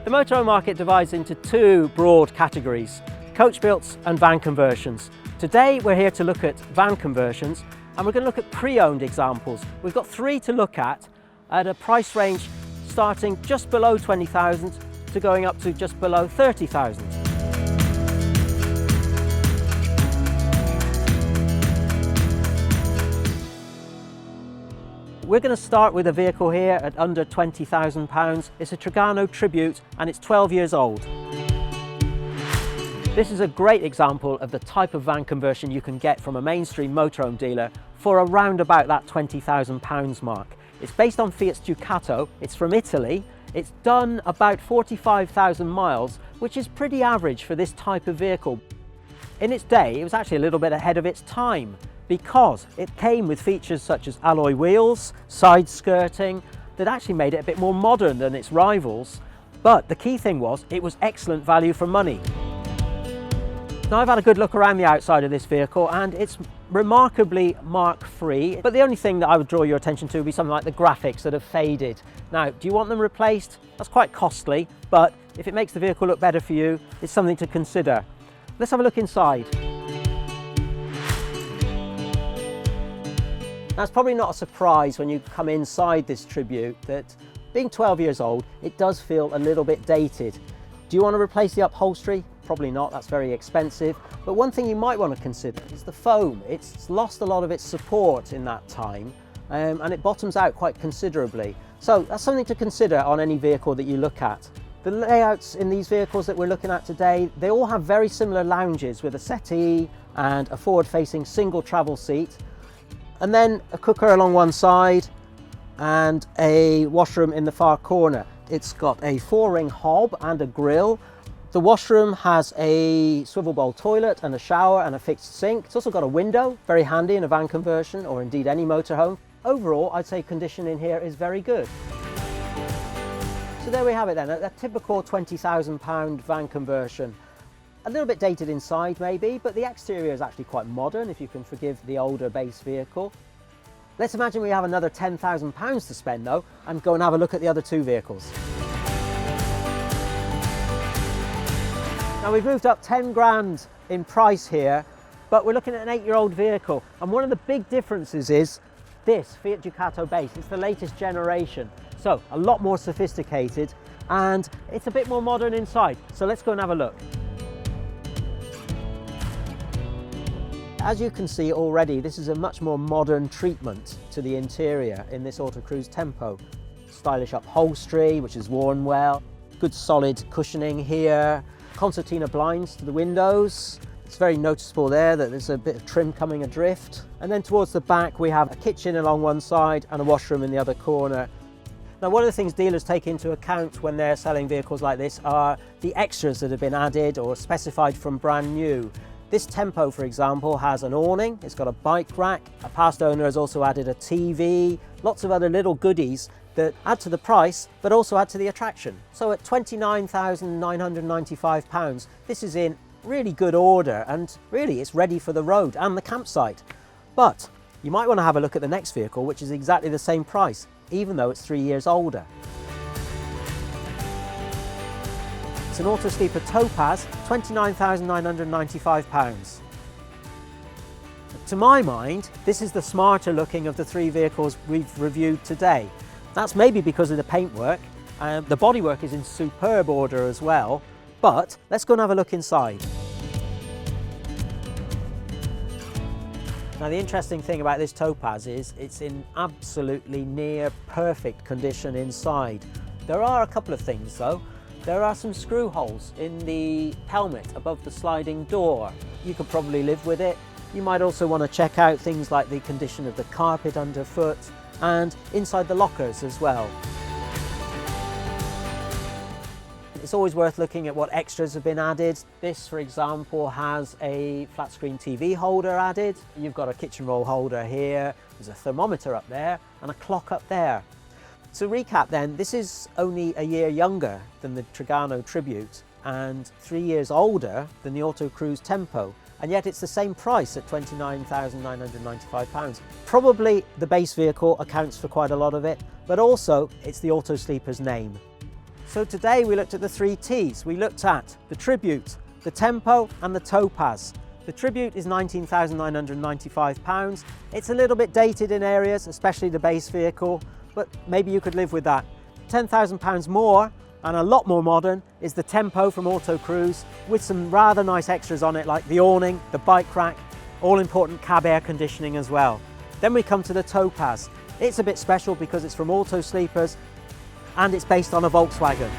The motorhome market divides into two broad categories, coach builts and van conversions. Today we're here to look at van conversions and we're going to look at pre-owned examples. We've got three to look at a price range starting just below 20,000 to going up to just below 30,000. We're going to start with a vehicle here at under £20,000. It's a Trigano Tribute and it's 12 years old. This is a great example of the type of van conversion you can get from a mainstream motorhome dealer for around about that £20,000 mark. It's based on Fiat's Ducato, it's from Italy, it's done about 45,000 miles, which is pretty average for this type of vehicle. In its day, it was actually a little bit ahead of its time, because it came with features such as alloy wheels, side skirting, that actually made it a bit more modern than its rivals. But the key thing was, it was excellent value for money. Now I've had a good look around the outside of this vehicle and it's remarkably mark-free, but the only thing that I would draw your attention to would be something like the graphics that have faded. Now, do you want them replaced? That's quite costly, but if it makes the vehicle look better for you, it's something to consider. Let's have a look inside. Now, it's probably not a surprise when you come inside this Tribute that being 12 years old, it does feel a little bit dated. Do you want to replace the upholstery? Probably not, that's very expensive. But one thing you might want to consider is the foam. It's lost a lot of its support in that time and it bottoms out quite considerably. So that's something to consider on any vehicle that you look at. The layouts in these vehicles that we're looking at today, they all have very similar lounges with a settee and a forward-facing single travel seat. And then a cooker along one side and a washroom in the far corner. It's got a 4-ring hob and a grille. The washroom has a swivel bowl toilet and a shower and a fixed sink. It's also got a window, very handy in a van conversion or indeed any motorhome. Overall, I'd say condition in here is very good. So there we have it then, a typical £20,000 van conversion. A little bit dated inside maybe, but the exterior is actually quite modern if you can forgive the older base vehicle. Let's imagine we have another £10,000 to spend though and go and have a look at the other two vehicles. Now we've moved up 10 grand in price here, but we're looking at an 8-year-old vehicle. And one of the big differences is this Fiat Ducato base. It's the latest generation. So a lot more sophisticated and it's a bit more modern inside. So let's go and have a look. As you can see already, this is a much more modern treatment to the interior in this Autocruise Tempo. Stylish upholstery, which is worn well. Good solid cushioning here. Concertina blinds to the windows. It's very noticeable there that there's a bit of trim coming adrift. And then towards the back we have a kitchen along one side and a washroom in the other corner. Now one of the things dealers take into account when they're selling vehicles like this are the extras that have been added or specified from brand new. This Tempo, for example, has an awning, it's got a bike rack, a past owner has also added a TV, lots of other little goodies that add to the price but also add to the attraction. So at £29,995, this is in really good order and really it's ready for the road and the campsite. But you might want to have a look at the next vehicle, which is exactly the same price, even though it's 3 years older. It's an Auto-Sleeper Topaz, £29,995. To my mind, this is the smarter looking of the three vehicles we've reviewed today. That's maybe because of the paintwork. The bodywork is in superb order as well, but let's go and have a look inside. Now the interesting thing about this Topaz is it's in absolutely near perfect condition inside. There are a couple of things though. There are some screw holes in the helmet above the sliding door. You could probably live with it. You might also want to check out things like the condition of the carpet underfoot and inside the lockers as well. It's always worth looking at what extras have been added. This, for example, has a flat screen TV holder added. You've got a kitchen roll holder here, there's a thermometer up there and a clock up there. To recap then, this is only a year younger than the Trigano Tribute and 3 years older than the Autocruise Tempo, and yet it's the same price at £29,995. Probably the base vehicle accounts for quite a lot of it, but also it's the Auto-Sleeper's name. So today we looked at the 3 Ts. We looked at the Tribute, the Tempo and the Topaz. The Tribute is £19,995. It's a little bit dated in areas, especially the base vehicle, but maybe you could live with that. £10,000 more and a lot more modern is the Tempo from Autocruise, with some rather nice extras on it like the awning, the bike rack, all important cab air conditioning as well. Then we come to the Topaz. It's a bit special because it's from Auto-Sleepers and it's based on a Volkswagen.